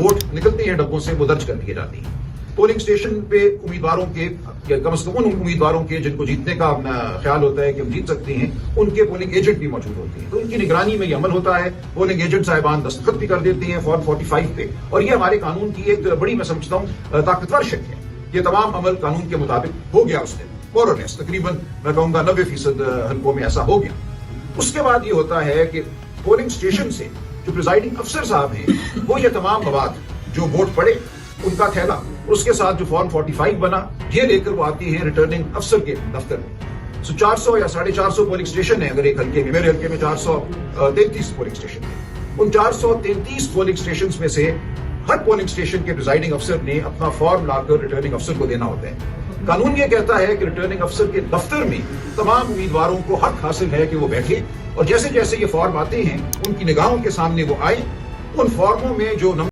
Vote निकलते हैं डब्बों से वो दर्ज कर दिए जाती हैं। पोलिंग स्टेशन पे उम्मीदवारों के या कम से कम उन उम्मीदवारों के जिनको जीतने का ख्याल होता है कि हम जीत सकते हैं, उनके पोलिंग एजेंट भी मौजूद होते हैं। तो उनकी निगरानी में यह अमल होता है। पोलिंग एजेंट साहिबान दस्तखत भी कर देते हैं फॉर्म 45 पे, और ये हमारे कानून की एक बड़ी, मैं समझता हूँ, ताकतवर शक्ल है। ये तमाम अमल कानून के मुताबिक हो गया उस दिन, मोर और लेस तकरीबन मैं कहूँगा 90% हल्कों में ऐसा हो गया। उसके बाद ये होता है कि पोलिंग स्टेशन से जो प्रिजाइडिंग अफसर साहब हैं वो ये तमाम मवाद जो वोट पड़े उनका थैला, उसके साथ जो फॉर्म 45 बना, ये लेकर वो आती है रिटर्निंग अफसर के दफ्तर में। 400 या 450 पोलिंग स्टेशन है अगर एक हल्के में, मेरे हल्के में 433 पोलिंग स्टेशन है। उन 433 पोलिंग स्टेशन में से हर पोलिंग स्टेशन के प्रिजाइडिंग अफसर ने अपना फॉर्म लाकर रिटर्निंग अफसर को देना होता है। कानून ये कहता है कि रिटर्निंग अफसर के दफ्तर में तमाम उम्मीदवारों को हक हासिल है कि वो बैठे, और जैसे जैसे ये फॉर्म आते हैं उनकी निगाहों के सामने वो आए, उन फॉर्मों में जो